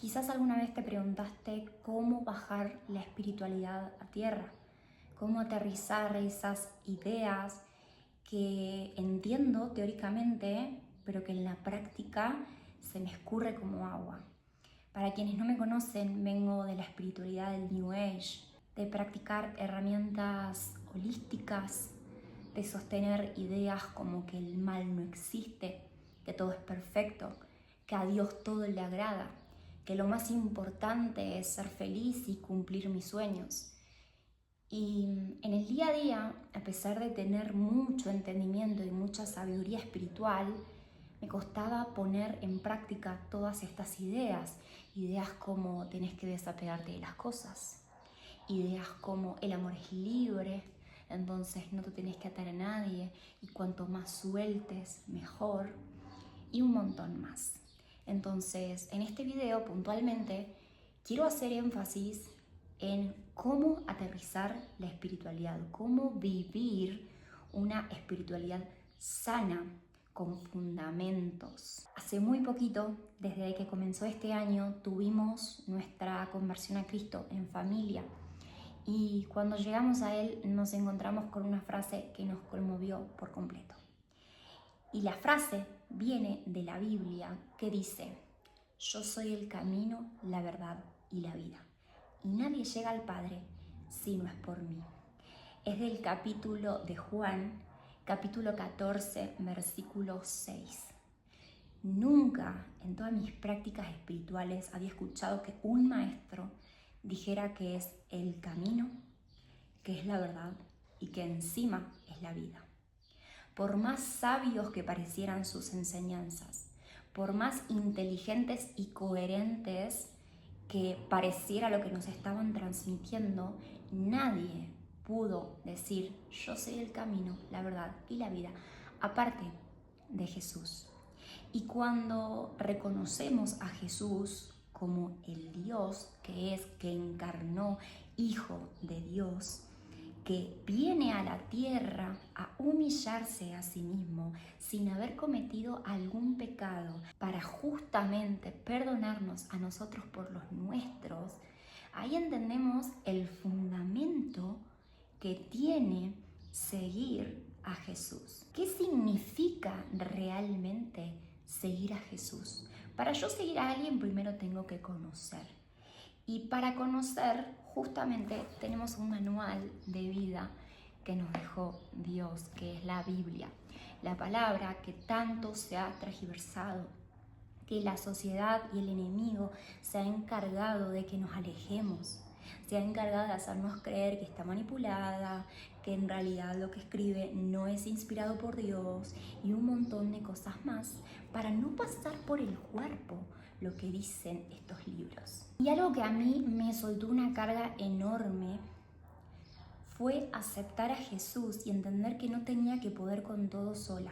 Quizás alguna vez te preguntaste cómo bajar la espiritualidad a tierra, cómo aterrizar esas ideas que entiendo teóricamente, pero que en la práctica se me escurre como agua. Para quienes no me conocen, vengo de la espiritualidad del New Age, de practicar herramientas holísticas, de sostener ideas como que el mal no existe, que todo es perfecto, que a Dios todo le agrada, que lo más importante es ser feliz y cumplir mis sueños. Y en el día a día, a pesar de tener mucho entendimiento y mucha sabiduría espiritual, me costaba poner en práctica todas estas ideas. Ideas como tenés que desapegarte de las cosas. Ideas como el amor es libre, entonces no te tenés que atar a nadie y cuanto más sueltes, mejor. Y un montón más. Entonces, en este video puntualmente quiero hacer énfasis en cómo aterrizar la espiritualidad, cómo vivir una espiritualidad sana, con fundamentos. Hace muy poquito, desde que comenzó este año, tuvimos nuestra conversión a Cristo en familia. Y cuando llegamos a Él nos encontramos con una frase que nos conmovió por completo. Y la frase viene de la Biblia que dice: yo soy el camino, la verdad y la vida. Y nadie llega al Padre si no es por mí. Es del capítulo de Juan, capítulo 14, versículo 6. Nunca en todas mis prácticas espirituales había escuchado que un maestro dijera que es el camino, que es la verdad y que encima es la vida. Por más sabios que parecieran sus enseñanzas, por más inteligentes y coherentes que pareciera lo que nos estaban transmitiendo, nadie pudo decir yo soy el camino, la verdad y la vida, aparte de Jesús. Y cuando reconocemos a Jesús como el Dios que es, que encarnó, Hijo de Dios, que viene a la tierra a humillarse a sí mismo sin haber cometido algún pecado para justamente perdonarnos a nosotros por los nuestros, ahí entendemos el fundamento que tiene seguir a Jesús. ¿Qué significa realmente seguir a Jesús? Para yo seguir a alguien primero tengo que conocer. Y para conocer, justamente tenemos un manual de vida que nos dejó Dios, que es la Biblia. La palabra que tanto se ha tergiversado, que la sociedad y el enemigo se ha encargado de que nos alejemos, se ha encargado de hacernos creer que está manipulada, que en realidad lo que escribe no es inspirado por Dios y un montón de cosas más para no pasar por el cuerpo lo que dicen estos libros. Y algo que a mí me soltó una carga enorme fue aceptar a Jesús y entender que no tenía que poder con todo sola.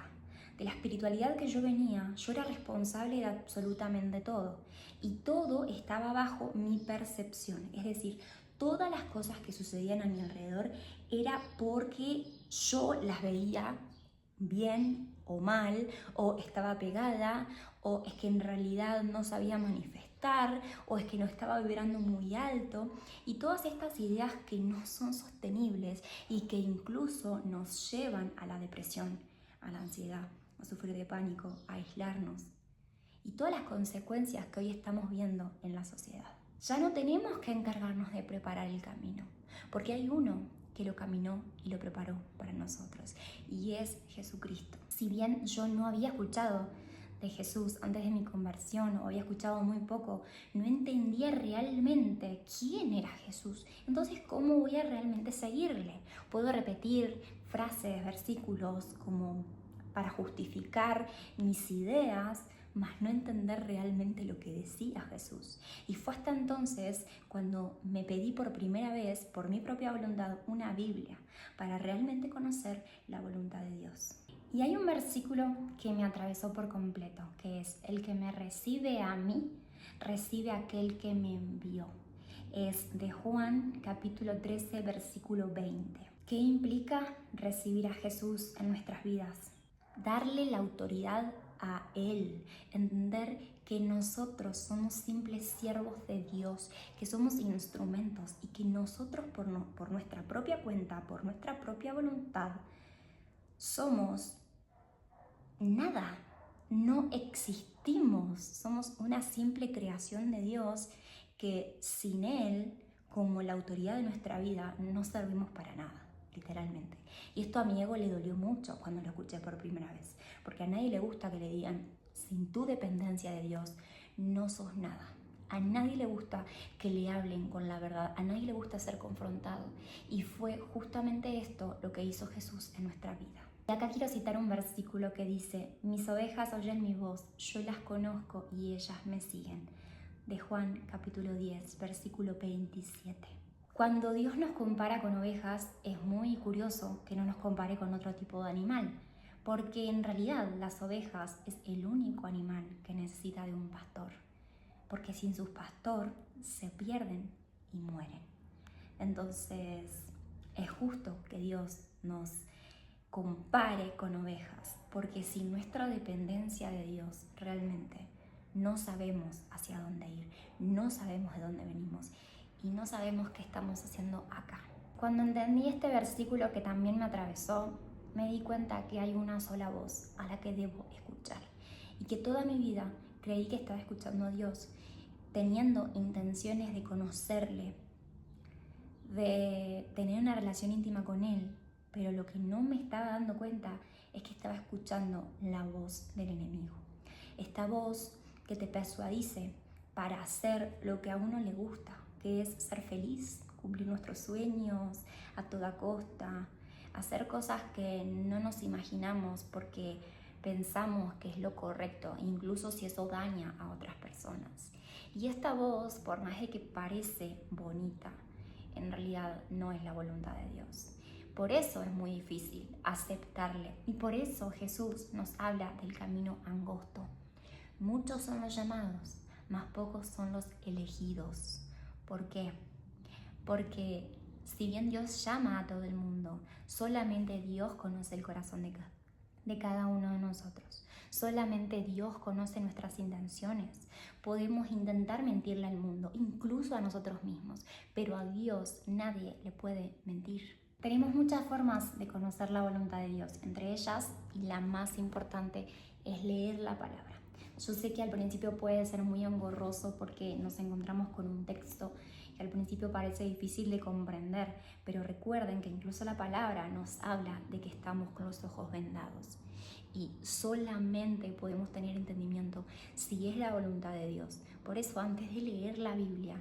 De la espiritualidad que yo venía, yo era responsable de absolutamente todo. Y todo estaba bajo mi percepción. Es decir, todas las cosas que sucedían a mi alrededor era porque yo las veía bien o mal, o estaba pegada, o es que en realidad no sabía manifestar, o es que no estaba vibrando muy alto, y todas estas ideas que no son sostenibles y que incluso nos llevan a la depresión, a la ansiedad, a sufrir de pánico, a aislarnos, y todas las consecuencias que hoy estamos viendo en la sociedad. Ya no tenemos que encargarnos de preparar el camino, porque hay uno que lo caminó y lo preparó para nosotros, y es Jesucristo. Si bien yo no había escuchado de Jesús antes de mi conversión, o había escuchado muy poco, no entendía realmente quién era Jesús. Entonces, ¿cómo voy a realmente seguirle? Puedo repetir frases, versículos como para justificar mis ideas, mas no entender realmente lo que decía Jesús. Y fue hasta entonces cuando me pedí por primera vez, por mi propia voluntad, una Biblia para realmente conocer la voluntad de Dios. Y hay un versículo que me atravesó por completo, que es: el que me recibe a mí, recibe a aquel que me envió. Es de Juan capítulo 13, versículo 20. ¿Qué implica recibir a Jesús en nuestras vidas? Darle la autoridad a Él, entender que nosotros somos simples siervos de Dios, que somos instrumentos y que nosotros por nuestra propia cuenta, por nuestra propia voluntad, somos nada, no existimos, somos una simple creación de Dios que sin Él, como la autoridad de nuestra vida, no servimos para nada, literalmente. Y esto a mi ego le dolió mucho cuando lo escuché por primera vez, porque a nadie le gusta que le digan, sin tu dependencia de Dios, no sos nada. A nadie le gusta que le hablen con la verdad, a nadie le gusta ser confrontado. Y fue justamente esto lo que hizo Jesús en nuestra vida. Y acá quiero citar un versículo que dice, mis ovejas oyen mi voz, yo las conozco y ellas me siguen. De Juan capítulo 10, versículo 27. Cuando Dios nos compara con ovejas, es muy curioso que no nos compare con otro tipo de animal, porque en realidad las ovejas es el único animal que necesita de un pastor, porque sin su pastor se pierden y mueren. Entonces es justo que Dios nos compare con ovejas, porque sin nuestra dependencia de Dios realmente no sabemos hacia dónde ir, no sabemos de dónde venimos y no sabemos qué estamos haciendo acá. Cuando entendí este versículo que también me atravesó, me di cuenta que hay una sola voz a la que debo escuchar y que toda mi vida creí que estaba escuchando a Dios, teniendo intenciones de conocerle, de tener una relación íntima con Él, pero lo que no me estaba dando cuenta es que estaba escuchando la voz del enemigo. Esta voz que te persuadice para hacer lo que a uno le gusta, que es ser feliz, cumplir nuestros sueños a toda costa, hacer cosas que no nos imaginamos porque pensamos que es lo correcto, incluso si eso daña a otras personas. Y esta voz, por más de que parece bonita, en realidad no es la voluntad de Dios. Por eso es muy difícil aceptarle y por eso Jesús nos habla del camino angosto. Muchos son los llamados, mas pocos son los elegidos. ¿Por qué? Porque si bien Dios llama a todo el mundo, solamente Dios conoce el corazón de cada uno de nosotros. Solamente Dios conoce nuestras intenciones. Podemos intentar mentirle al mundo, incluso a nosotros mismos, pero a Dios nadie le puede mentir. Tenemos muchas formas de conocer la voluntad de Dios, entre ellas, y la más importante, es leer la palabra. Yo sé que al principio puede ser muy engorroso porque nos encontramos con un texto que al principio parece difícil de comprender, pero recuerden que incluso la palabra nos habla de que estamos con los ojos vendados. Y solamente podemos tener entendimiento si es la voluntad de Dios. Por eso, antes de leer la Biblia,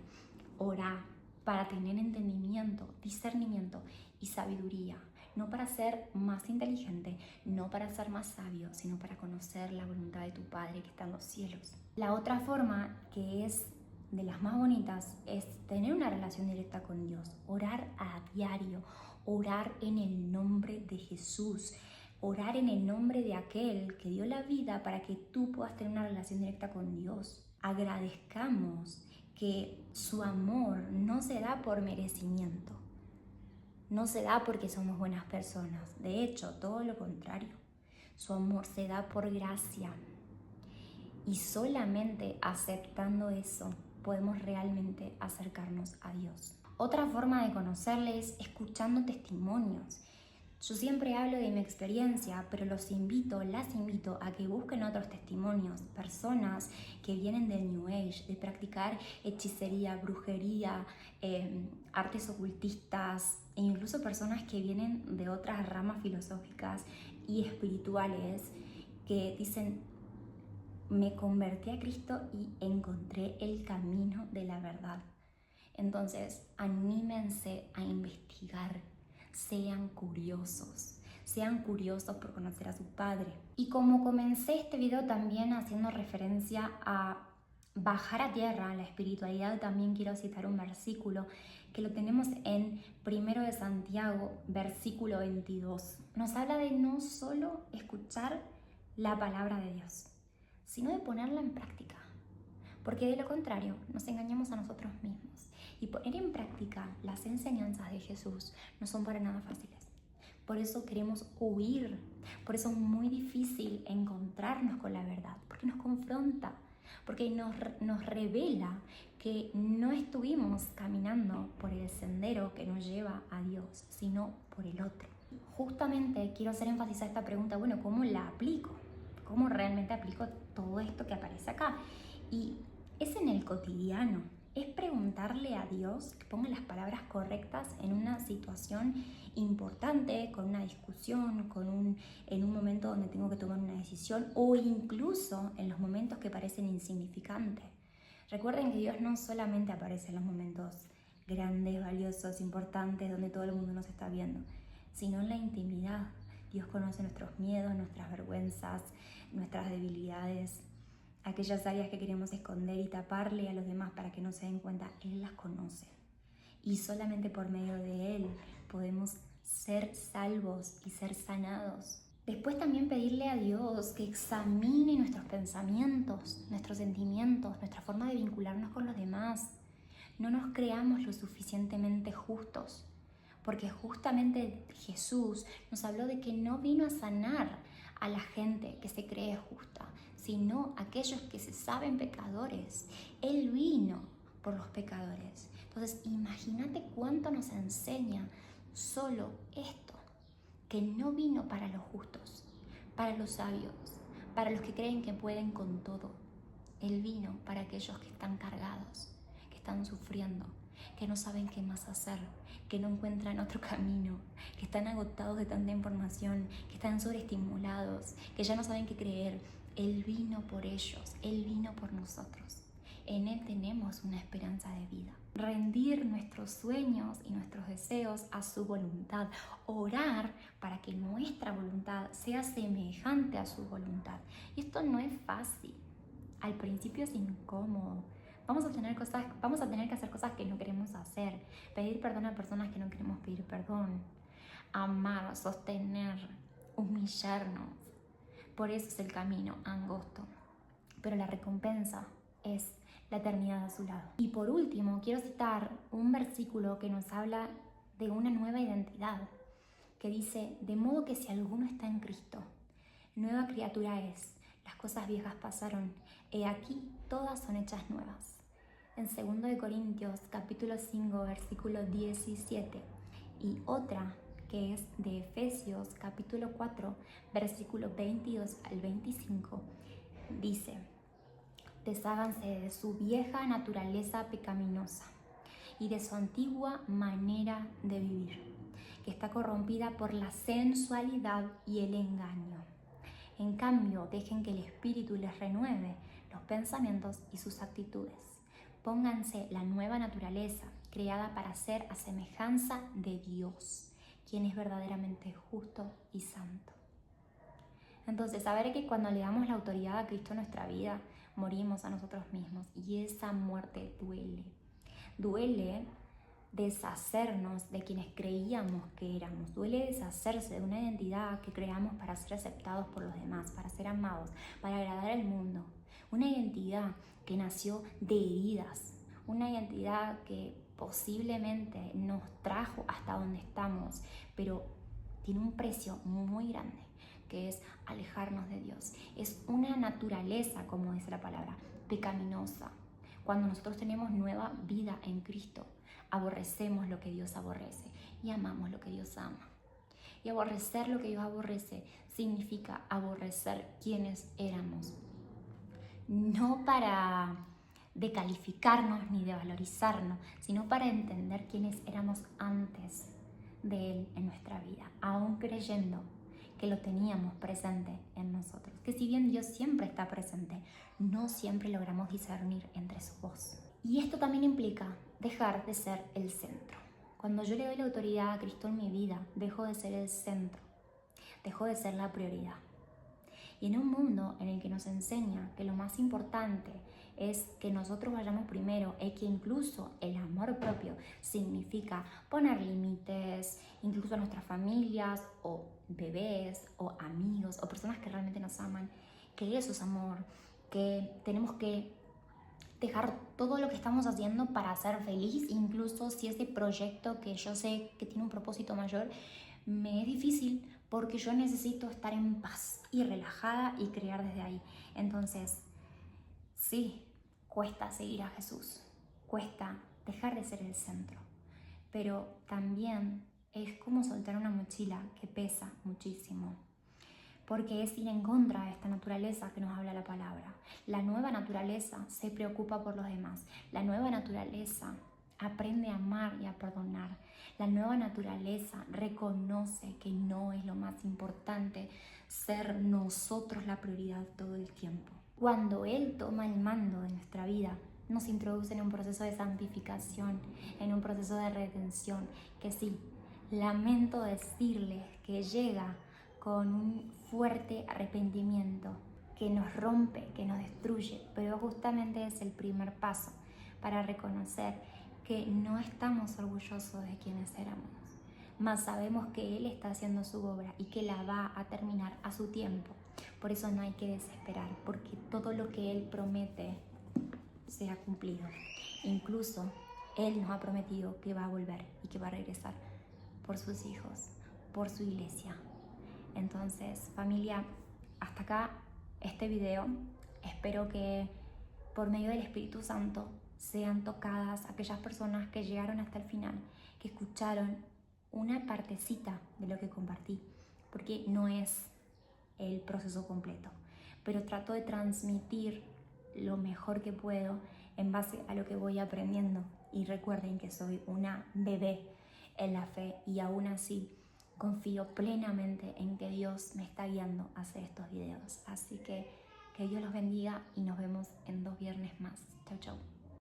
orá para tener entendimiento, discernimiento y sabiduría. No para ser más inteligente, no para ser más sabio, sino para conocer la voluntad de tu Padre que está en los cielos. La otra forma, que es de las más bonitas, es tener una relación directa con Dios. Orar a diario, orar en el nombre de Jesús. Orar en el nombre de aquel que dio la vida para que tú puedas tener una relación directa con Dios. Agradezcamos que su amor no se da por merecimiento, no se da porque somos buenas personas. De hecho, todo lo contrario. Su amor se da por gracia. Y solamente aceptando eso podemos realmente acercarnos a Dios. Otra forma de conocerle es escuchando testimonios. Yo siempre hablo de mi experiencia, pero las invito a que busquen otros testimonios, personas que vienen del New Age, de practicar hechicería, brujería, artes ocultistas, e incluso personas que vienen de otras ramas filosóficas y espirituales que dicen, me convertí a Cristo y encontré el camino de la verdad. Entonces, anímense a investigar. Sean curiosos por conocer a su Padre. Y como comencé este video también haciendo referencia a bajar a tierra, la espiritualidad, también quiero citar un versículo que lo tenemos en 1 de Santiago, versículo 22. Nos habla de no solo escuchar la palabra de Dios, sino de ponerla en práctica. Porque de lo contrario, nos engañamos a nosotros mismos. Y poner en práctica las enseñanzas de Jesús no son para nada fáciles. Por eso queremos huir. Por eso es muy difícil encontrarnos con la verdad, porque nos confronta, porque nos revela que no estuvimos caminando por el sendero que nos lleva a Dios, sino por el otro. Justamente quiero hacer énfasis a esta pregunta, bueno, ¿cómo la aplico? ¿Cómo realmente aplico todo esto que aparece acá? Y es en el cotidiano, es preguntarle a Dios que ponga las palabras correctas en una situación importante, con una discusión, en un momento donde tengo que tomar una decisión o incluso en los momentos que parecen insignificantes. Recuerden que Dios no solamente aparece en los momentos grandes, valiosos, importantes, donde todo el mundo nos está viendo, sino en la intimidad. Dios conoce nuestros miedos, nuestras vergüenzas, nuestras debilidades, aquellas áreas que queremos esconder y taparle a los demás para que no se den cuenta. Él las conoce. Y solamente por medio de Él podemos ser salvos y ser sanados. Después también pedirle a Dios que examine nuestros pensamientos, nuestros sentimientos, nuestra forma de vincularnos con los demás. No nos creamos lo suficientemente justos, porque justamente Jesús nos habló de que no vino a sanar a la gente que se cree justa, sino a aquellos que se saben pecadores. Él vino por los pecadores. Entonces, imagínate cuánto nos enseña solo esto, que no vino para los justos, para los sabios, para los que creen que pueden con todo. Él vino para aquellos que están cargados, que están sufriendo, que no saben qué más hacer, que no encuentran otro camino, que están agotados de tanta información, que están sobreestimulados, que ya no saben qué creer. Él vino por ellos, Él vino por nosotros. En Él tenemos una esperanza de vida. Rendir nuestros sueños y nuestros deseos a su voluntad. Orar para que nuestra voluntad sea semejante a su voluntad. Y esto no es fácil. Al principio es incómodo. Vamos a tener que hacer cosas que no queremos hacer. Pedir perdón a personas que no queremos pedir perdón. Amar, sostener, humillarnos. Por eso es el camino angosto. Pero la recompensa es la eternidad a su lado. Y por último, quiero citar un versículo que nos habla de una nueva identidad, que dice: de modo que si alguno está en Cristo, nueva criatura es. Las cosas viejas pasaron, he aquí todas son hechas nuevas. En 2 Corintios capítulo 5 versículo 17, y otra que es de Efesios capítulo 4 versículo 22 al 25, dice: desháganse de su vieja naturaleza pecaminosa y de su antigua manera de vivir, que está corrompida por la sensualidad y el engaño. En cambio, dejen que el Espíritu les renueve los pensamientos y sus actitudes. Pónganse la nueva naturaleza, creada para ser a semejanza de Dios, quien es verdaderamente justo y santo. Entonces, saber que cuando le damos la autoridad a Cristo en nuestra vida, morimos a nosotros mismos, y esa muerte duele. Duele deshacernos de quienes creíamos que éramos. Duele deshacerse de una identidad que creamos para ser aceptados por los demás, para ser amados, para agradar al mundo. Una identidad que nació de heridas, una identidad que posiblemente nos trajo hasta donde estamos, pero tiene un precio muy grande, que es alejarnos de Dios. Es una naturaleza, como dice la palabra, pecaminosa. Cuando nosotros tenemos nueva vida en Cristo, aborrecemos lo que Dios aborrece y amamos lo que Dios ama. Y aborrecer lo que Dios aborrece significa aborrecer quienes éramos. No para decalificarnos ni devalorizarnos, sino para entender quiénes éramos antes de Él en nuestra vida, aún creyendo que lo teníamos presente en nosotros. Que si bien Dios siempre está presente, no siempre logramos discernir entre su voz. Y esto también implica dejar de ser el centro. Cuando yo le doy la autoridad a Cristo en mi vida, dejo de ser el centro, dejo de ser la prioridad. Y en un mundo en el que nos enseña que lo más importante es que nosotros vayamos primero, y que incluso el amor propio significa poner límites, incluso a nuestras familias o bebés o amigos o personas que realmente nos aman, que eso es amor, que tenemos que dejar todo lo que estamos haciendo para ser feliz, incluso si ese proyecto que yo sé que tiene un propósito mayor me es difícil porque yo necesito estar en paz y relajada y crear desde ahí. Entonces, sí, cuesta seguir a Jesús, cuesta dejar de ser el centro, pero también es como soltar una mochila que pesa muchísimo, porque es ir en contra de esta naturaleza que nos habla la palabra. La nueva naturaleza se preocupa por los demás, la nueva naturaleza aprende a amar y a perdonar. La nueva naturaleza reconoce que no es lo más importante ser nosotros la prioridad todo el tiempo. Cuando Él toma el mando de nuestra vida, nos introduce en un proceso de santificación, en un proceso de redención, que sí, lamento decirles que llega con un fuerte arrepentimiento que nos rompe, que nos destruye, pero justamente es el primer paso para reconocer que no estamos orgullosos de quienes éramos, mas sabemos que Él está haciendo su obra y que la va a terminar a su tiempo. Por eso no hay que desesperar, porque todo lo que Él promete se ha cumplido. Incluso Él nos ha prometido que va a volver y que va a regresar por sus hijos, por su iglesia. Entonces, familia, hasta acá este video. Espero que por medio del Espíritu Santo sean tocadas aquellas personas que llegaron hasta el final, que escucharon una partecita de lo que compartí, porque no es el proceso completo, pero trato de transmitir lo mejor que puedo en base a lo que voy aprendiendo. Y recuerden que soy una bebé en la fe y aún así confío plenamente en que Dios me está guiando a hacer estos videos. Así que Dios los bendiga y nos vemos en 2 viernes más. Chau, chau.